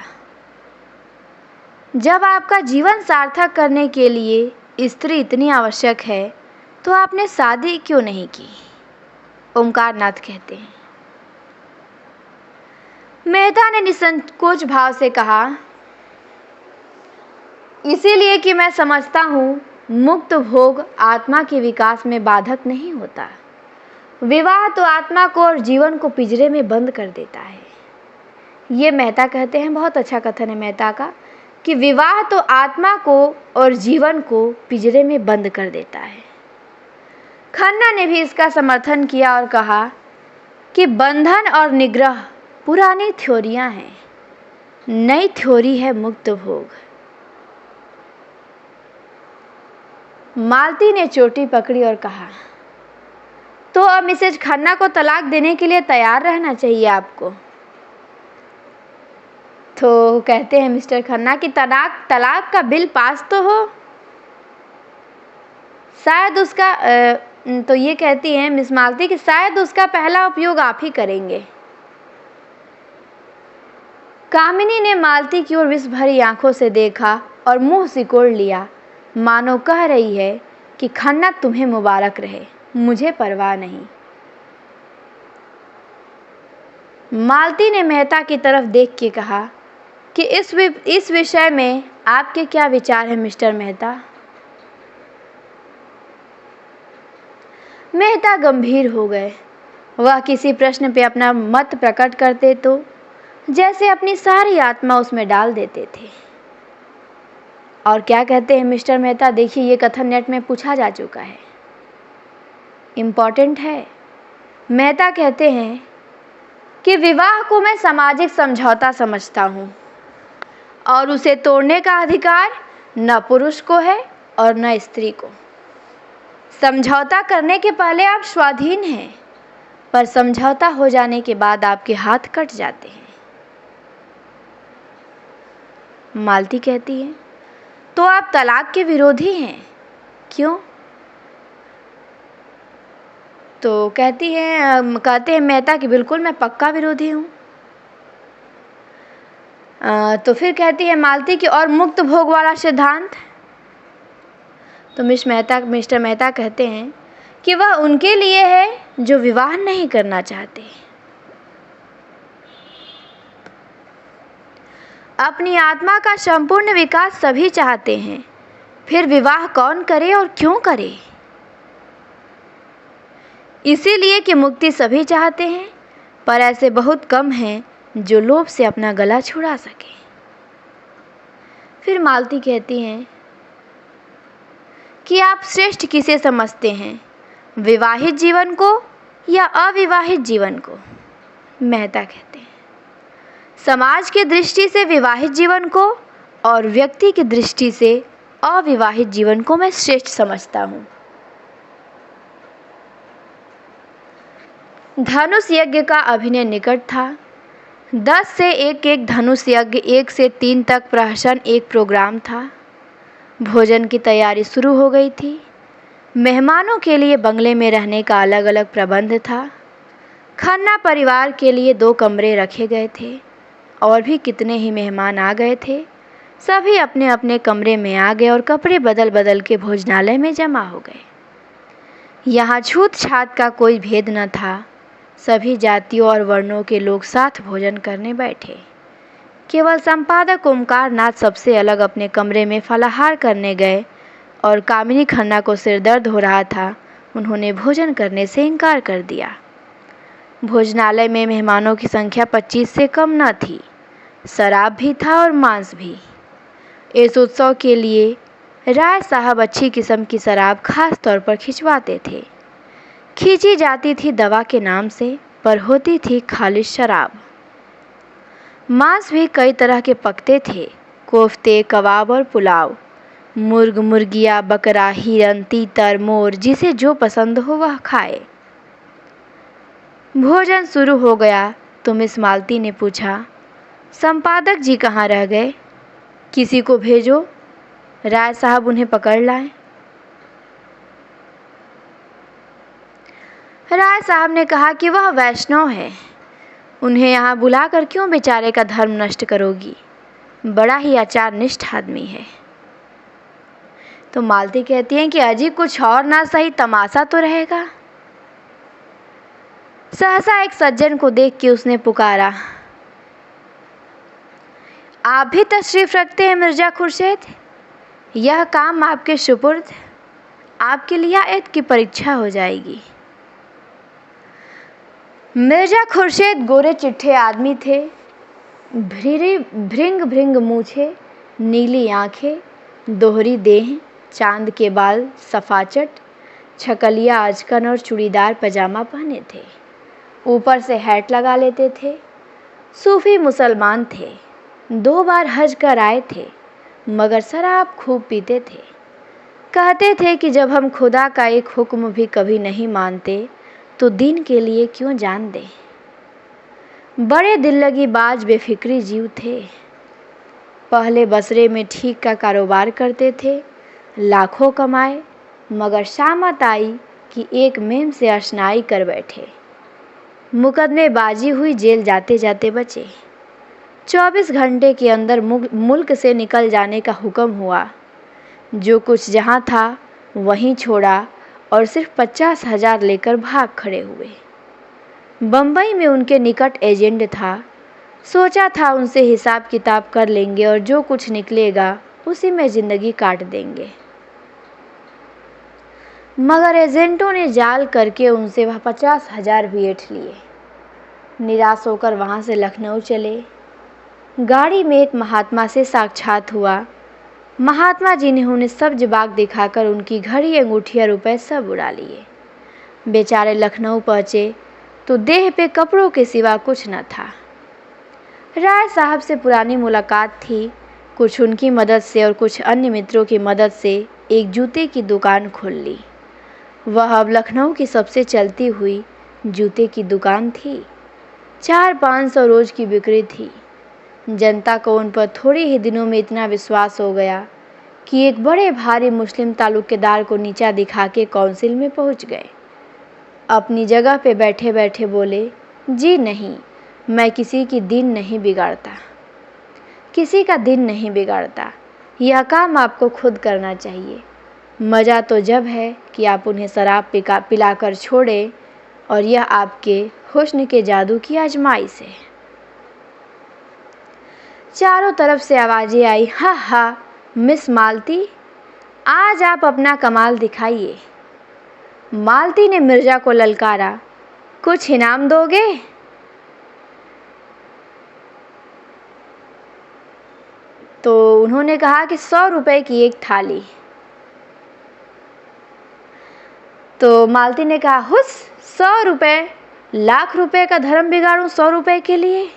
A: जब आपका जीवन सार्थक करने के लिए स्त्री इतनी आवश्यक है, तो आपने शादी क्यों नहीं की? ओमकार नाथ कहते हैं। मेहता ने निसंकोच भाव से कहा, इसीलिए कि मैं समझता हूँ मुक्त भोग आत्मा के विकास में बाधक नहीं होता। विवाह तो आत्मा को और जीवन को पिंजरे में बंद कर देता है। ये मेहता कहते हैं, बहुत अच्छा कथन है मेहता का, कि विवाह तो आत्मा को और जीवन को पिंजरे में बंद कर देता है। खन्ना ने भी इसका समर्थन किया और कहा कि बंधन और निग्रह पुरानी थ्योरियां हैं, नई थ्योरी है मुक्त भोग। मालती ने चोटी पकड़ी और कहा, तो अब मिसेज खन्ना को तलाक देने के लिए तैयार रहना चाहिए आपको। तो कहते हैं मिस्टर खन्ना कि तलाक का बिल पास तो हो, शायद उसका तो ये कहती हैं मिस मालती कि शायद उसका पहला उपयोग आप ही करेंगे। कामिनी ने मालती की ओर विष भरी आंखों से देखा और मुंह सिकोड़ लिया, मानो कह रही है कि खन्ना तुम्हें मुबारक रहे, मुझे परवाह नहीं। मालती ने मेहता की तरफ देख के कहा कि इस विषय में आपके क्या विचार हैं मिस्टर मेहता? मेहता गंभीर हो गए। वह किसी प्रश्न पे अपना मत प्रकट करते तो जैसे अपनी सारी आत्मा उसमें डाल देते थे। और क्या कहते हैं मिस्टर मेहता? देखिए, ये कथन नेट में पूछा जा चुका है, इम्पॉर्टेंट है। मेहता कहते हैं कि विवाह को मैं सामाजिक समझौता समझता हूँ और उसे तोड़ने का अधिकार न पुरुष को है और न स्त्री को। समझौता करने के पहले आप स्वाधीन हैं, पर समझौता हो जाने के बाद आपके हाथ कट जाते हैं। मालती कहती है, तो आप तलाक के विरोधी हैं, क्यों? तो कहते हैं मेहता कि बिल्कुल मैं पक्का विरोधी हूँ। तो फिर कहती है मालती कि और मुक्त भोग वाला सिद्धांत? तो मिस्टर मेहता कहते हैं कि वह उनके लिए है जो विवाह नहीं करना चाहते, अपनी आत्मा का संपूर्ण विकास सभी चाहते हैं, फिर विवाह कौन करे और क्यों करे? इसीलिए कि मुक्ति सभी चाहते हैं, पर ऐसे बहुत कम हैं जो लोभ से अपना गला छुड़ा सके। फिर मालती कहती हैं कि आप श्रेष्ठ किसे समझते हैं, विवाहित जीवन को या अविवाहित जीवन को? मेहता कहते हैं समाज की दृष्टि से विवाहित जीवन को और व्यक्ति की दृष्टि से अविवाहित जीवन को मैं श्रेष्ठ समझता हूँ। धनुष यज्ञ का अभिनय निकट था। 10 से 1 धनुष यज्ञ, 1 से 3 तक प्रहसन एक प्रोग्राम था। भोजन की तैयारी शुरू हो गई थी। मेहमानों के लिए बंगले में रहने का अलग अलग प्रबंध था। खन्ना परिवार के लिए 2 कमरे रखे गए थे। और भी कितने ही मेहमान आ गए थे। सभी अपने अपने कमरे में आ गए और कपड़े बदल बदल के भोजनालय में जमा हो गए। यहाँ छूत छात का कोई भेद न था। सभी जातियों और वर्णों के लोग साथ भोजन करने बैठे। केवल संपादक ओमकारनाथ सबसे अलग अपने कमरे में फलाहार करने गए और कामिनी खन्ना को सिरदर्द हो रहा था। उन्होंने भोजन करने से इनकार कर दिया। भोजनालय में मेहमानों की संख्या 25 से कम न थी। शराब भी था और मांस भी। इस उत्सव के लिए राय साहब अच्छी किस्म की शराब खास तौर पर खिंचवाते थे। खींची जाती थी दवा के नाम से, पर होती थी खालिश शराब। मांस भी कई तरह के पकते थे, कोफ्ते, कबाब और पुलाव। मुर्ग, मुर्गिया, बकरा, हिरन, तीतर, मोर, जिसे जो पसंद हो वह खाए। भोजन शुरू हो गया तो मिस मालती ने पूछा, संपादक जी कहाँ रह गए? किसी को भेजो, राय साहब उन्हें पकड़ लाएं। राय साहब ने कहा कि वह वैष्णव है, उन्हें यहाँ बुलाकर क्यों बेचारे का धर्म नष्ट करोगी? बड़ा ही आचारनिष्ठ आदमी है। तो मालती कहती हैं कि अजी कुछ और ना सही तमाशा तो रहेगा। सहसा एक सज्जन को देख के उसने पुकारा, आप भी तशरीफ रखते हैं मिर्जा खुर्शीद? यह काम आपके सुपुर्द, आपके लिए आयत की परीक्षा हो जाएगी। मिर्जा खुर्शीद गोरे चिट्ठे आदमी थे। भृंग भृंग मूछे, नीली आंखें, दोहरी देह, चांद के बाल, सफाचट, छकलिया आजकन और चूड़ीदार पजामा पहने थे। ऊपर से हैट लगा लेते थे। सूफी मुसलमान थे। 2 बार हज कर आए थे, मगर शराब खूब पीते थे। कहते थे कि जब हम खुदा का एक हुक्म भी कभी नहीं मानते तो दीन के लिए क्यों जान दें। बड़े दिल लगी बाज बेफिक्री जीव थे। पहले बसरे में ठीक का कारोबार करते थे, लाखों कमाए, मगर शामत आई कि एक मेम से अशनाई कर बैठे। मुकदमेबाजी हुई, जेल जाते जाते बचे। 24 घंटे के अंदर मुल्क से निकल जाने का हुक्म हुआ। जो कुछ जहाँ था वहीं छोड़ा और सिर्फ 50,000 लेकर भाग खड़े हुए। बम्बई में उनके निकट एजेंट था। सोचा था उनसे हिसाब किताब कर लेंगे और जो कुछ निकलेगा उसी में ज़िंदगी काट देंगे। मगर एजेंटों ने जाल करके उनसे वह 50,000 भी ऐंठ लिए। निराश होकर वहाँ से लखनऊ चले। गाड़ी में एक महात्मा से साक्षात हुआ। महात्मा जी ने उन्हें सब जवाब दिखाकर उनकी घड़ी, अंगूठियाँ, रुपए सब उड़ा लिए। बेचारे लखनऊ पहुँचे तो देह पे कपड़ों के सिवा कुछ न था। राय साहब से पुरानी मुलाकात थी। कुछ उनकी मदद से और कुछ अन्य मित्रों की मदद से एक जूते की दुकान खोल ली। वह अब लखनऊ की सबसे चलती हुई जूते की दुकान थी। 400-500 रोज की बिक्री थी। जनता को उन पर थोड़े ही दिनों में इतना विश्वास हो गया कि एक बड़े भारी मुस्लिम तालुकेदार को नीचा दिखा के काउंसिल में पहुंच गए। अपनी जगह पे बैठे बैठे बोले, जी नहीं, मैं किसी की दिन नहीं बिगाड़ता, किसी का दिन नहीं बिगाड़ता। यह काम आपको खुद करना चाहिए। मज़ा तो जब है कि आप उन्हें शराब पिलाकर छोड़े, और यह आपके हुस्न के जादू की आजमाइश है। चारों तरफ से आवाज़ें आई, हा हा, मिस मालती, आज आप अपना कमाल दिखाइए। मालती ने मिर्जा को ललकारा, कुछ इनाम दोगे? तो उन्होंने कहा कि 100 रुपए की एक थाली। तो मालती ने कहा, हुस, 100 रुपये, लाख रुपए का धर्म बिगाड़ूं 100 रुपए के लिए?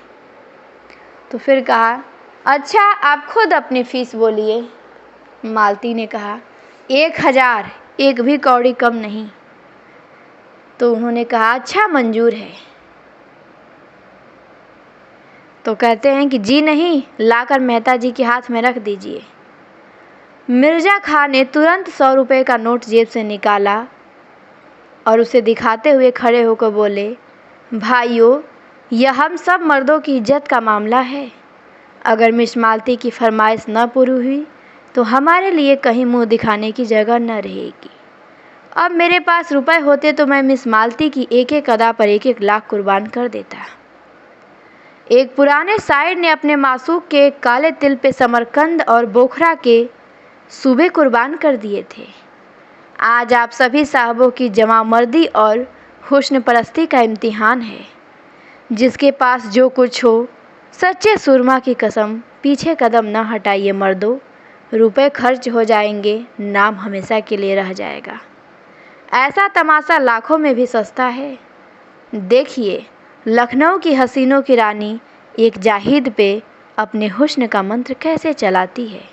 A: तो फिर कहा, अच्छा आप खुद अपनी फीस बोलिए। मालती ने कहा, 1000, एक भी कौड़ी कम नहीं। तो उन्होंने कहा, अच्छा मंजूर है। तो कहते हैं कि जी नहीं, लाकर मेहता जी के हाथ में रख दीजिए। मिर्जा खान ने तुरंत 100 रुपये का नोट जेब से निकाला और उसे दिखाते हुए खड़े होकर बोले, भाइयों, यह हम सब मर्दों की इज्जत का मामला है। अगर मिस मालती की फरमाइश न पूरी हुई तो हमारे लिए कहीं मुंह दिखाने की जगह न रहेगी। अब मेरे पास रुपए होते तो मैं मिस मालती की एक एक अदा पर 1-1 लाख कुर्बान कर देता। एक पुराने शायर ने अपने मासूक के काले तिल पे समरकंद और बोखरा के सूबे कुर्बान कर दिए थे। आज आप सभी साहबों की जमामर्दी और हुस्न परस्ती का इम्तिहान है। जिसके पास जो कुछ हो, सच्चे सुरमा की कसम, पीछे कदम न हटाइए मर्दों। रुपए खर्च हो जाएंगे, नाम हमेशा के लिए रह जाएगा। ऐसा तमाशा लाखों में भी सस्ता है। देखिए, लखनऊ की हसीनों की रानी एक जाहिद पे अपने हुस्न का मंत्र कैसे चलाती है।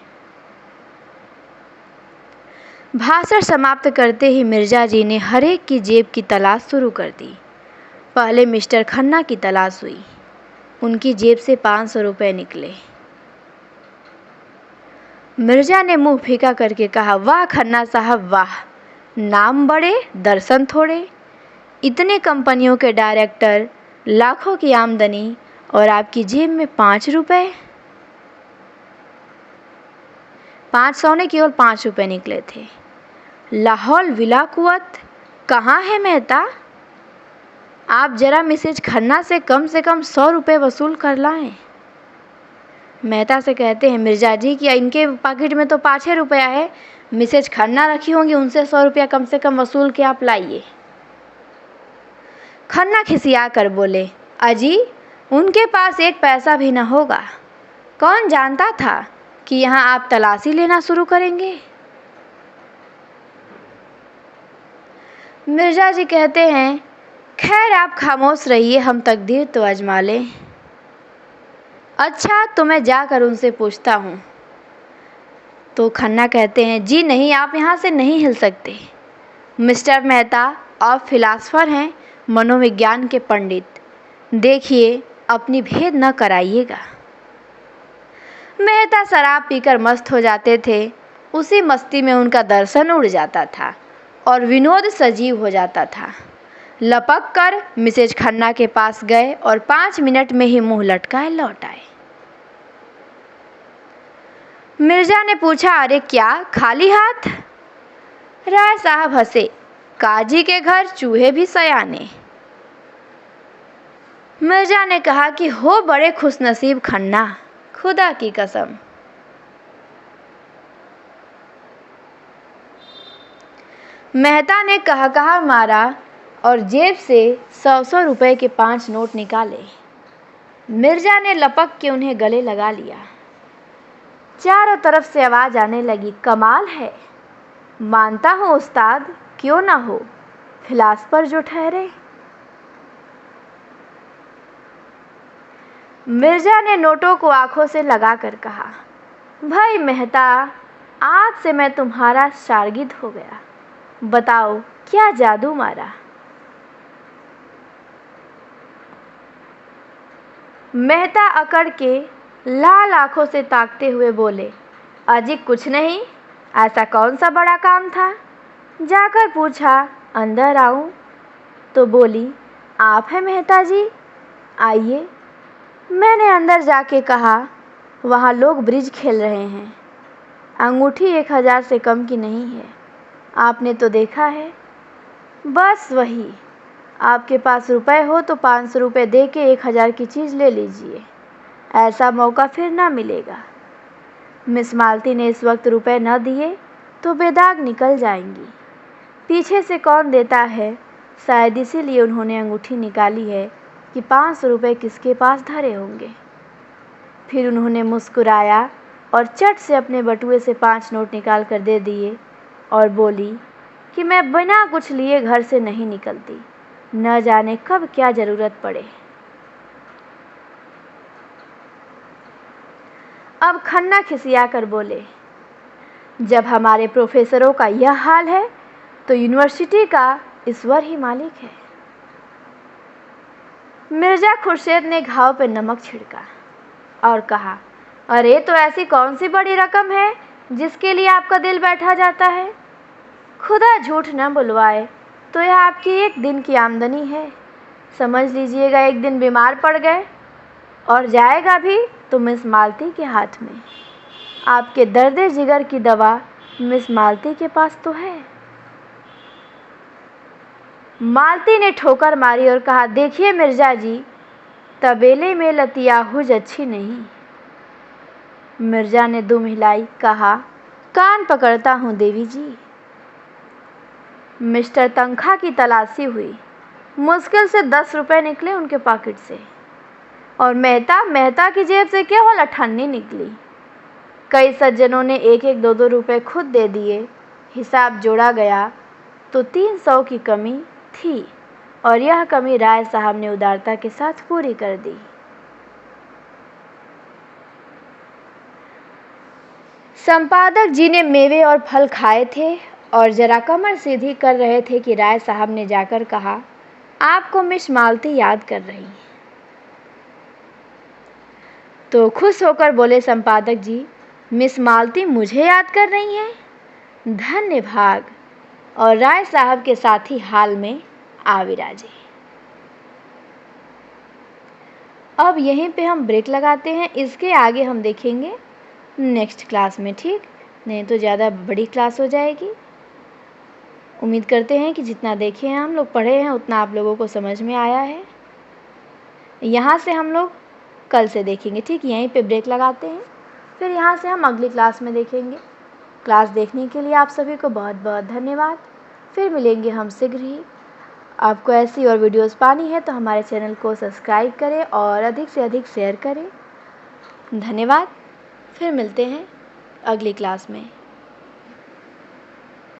A: भाषण समाप्त करते ही मिर्जा जी ने हर एक की जेब की तलाश शुरू कर दी। पहले मिस्टर खन्ना की तलाश हुई। उनकी जेब से 500 रुपये निकले। मिर्जा ने मुंह फीका करके कहा, वाह खन्ना साहब वाह, नाम बड़े दर्शन थोड़े। इतने कंपनियों के डायरेक्टर, लाखों की आमदनी, और आपकी जेब में 5 रुपये। 500 ने केवल 5 रुपये निकले थे। लाहौल विला कुवत, कहाँ है मेहता? आप जरा मिसेज खन्ना से कम 100 रुपये वसूल कर लाएं। मेहता से कहते हैं, मिर्जा जी कि इनके पॉकेट में तो 5 रुपया है, मिसेज खन्ना रखी होंगी, उनसे 100 रुपया कम से कम वसूल के आप लाइए। खन्ना खिसिया कर बोले, अजी, उनके पास एक पैसा भी न होगा। कौन जानता था कि यहाँ आप तलाशी लेना शुरू करेंगे। मिर्जा जी कहते हैं, खैर आप खामोश रहिए, हम तकदीर तो आजमा लें। अच्छा, तो मैं जाकर उनसे पूछता हूँ। तो खन्ना कहते हैं, जी नहीं, आप यहाँ से नहीं हिल सकते। मिस्टर मेहता, आप फिलासफर हैं, मनोविज्ञान के पंडित। देखिए, अपनी भेद न कराइएगा। मेहता शराब पीकर मस्त हो जाते थे। उसी मस्ती में उनका दर्शन उड़ जाता था और विनोद सजीव हो जाता था। लपक कर मिसेज खन्ना के पास गए और 5 मिनट में ही मुंह लटकाए लौट आए। मिर्जा ने पूछा, अरे क्या खाली हाथ? राय साहब हंसे, काजी के घर चूहे भी सयाने। मिर्जा ने कहा कि हो बड़े खुशनसीब खन्ना, खुदा की कसम। मेहता ने कहा मारा और जेब से 100 रुपए के 5 नोट निकाले। मिर्जा ने लपक के उन्हें गले लगा लिया। चारों तरफ से आवाज आने लगी, कमाल है, मानता हूँ उस्ताद, क्यों ना हो, फिलासफर जो ठहरे। मिर्जा ने नोटों को आंखों से लगाकर कहा, भाई मेहता, आज से मैं तुम्हारा शागिर्द हो गया, बताओ क्या जादू मारा। मेहता अकड़ के लाल आंखों से ताकते हुए बोले, अजी कुछ नहीं, ऐसा कौन सा बड़ा काम था। जाकर पूछा, अंदर आऊं? तो बोली, आप हैं मेहता जी, आइए। मैंने अंदर जाके कहा, वहाँ लोग ब्रिज खेल रहे हैं, अंगूठी 1000 से कम की नहीं है, आपने तो देखा है। बस वही, आपके पास रुपए हो तो 500 रुपये दे के 1000 की चीज़ ले लीजिए, ऐसा मौका फिर ना मिलेगा। मिस मालती ने इस वक्त रुपए न दिए तो बेदाग निकल जाएंगी। पीछे से कौन देता है, शायद इसीलिए उन्होंने अंगूठी निकाली है कि 500 रुपये किसके पास धरे होंगे। फिर उन्होंने मुस्कुराया और चट से अपने बटुए से 5 नोट निकाल कर दे दिए और बोली कि मैं बिना कुछ लिए घर से नहीं निकलती, न जाने कब क्या ज़रूरत पड़े। अब खन्ना खिसिया कर बोले, जब हमारे प्रोफेसरों का यह हाल है तो यूनिवर्सिटी का ईश्वर ही मालिक है। मिर्जा खुर्शीद ने घाव पर नमक छिड़का और कहा, अरे तो ऐसी कौन सी बड़ी रकम है जिसके लिए आपका दिल बैठा जाता है। खुदा झूठ न बुलवाए तो यह आपकी एक दिन की आमदनी है। समझ लीजिएगा एक दिन बीमार पड़ गए और जाएगा भी तो मिस मालती के हाथ में। आपके दर्द जिगर की दवा मिस मालती के पास तो है। मालती ने ठोकर मारी और कहा, देखिए मिर्जा जी, तबेले में लतियाहुज अच्छी नहीं। मिर्जा ने दुम हिलाई, कहा, कान पकड़ता हूँ देवी जी। मिस्टर तनख्वाह की तलाशी हुई, मुश्किल से 10 रुपये निकले उनके पॉकेट से और मेहता की जेब से केवल 98 निकली। कई सज्जनों ने 1-1, 2-2 रुपये खुद दे दिए। हिसाब जोड़ा गया तो 300 की कमी थी और यह कमी राय साहब ने उदारता के साथ पूरी कर दी। संपादक जी ने मेवे और फल खाए थे और जरा कमर सीधी कर रहे थे कि राय साहब ने जाकर कहा, आपको मिस मालती याद कर रही। तो खुश होकर बोले संपादक जी, मिस मालती मुझे याद कर रही हैं, धन्य भाग। और राय साहब के साथी हाल में आ विराजे। अब यहीं पे हम ब्रेक लगाते हैं, इसके आगे हम देखेंगे नेक्स्ट क्लास में, ठीक, नहीं तो ज़्यादा बड़ी क्लास हो जाएगी। उम्मीद करते हैं कि जितना देखे हैं हम लोग, पढ़े हैं, उतना आप लोगों को समझ में आया है। यहाँ से हम लोग कल से देखेंगे, ठीक, यहीं पे ब्रेक लगाते हैं, फिर यहाँ से हम अगली क्लास में देखेंगे। क्लास देखने के लिए आप सभी को बहुत बहुत धन्यवाद। फिर मिलेंगे हम शीघ्र ही। आपको ऐसी और वीडियोस पानी है तो हमारे चैनल को सब्सक्राइब करें और अधिक से अधिक शेयर करें। धन्यवाद। फिर मिलते हैं अगली क्लास में।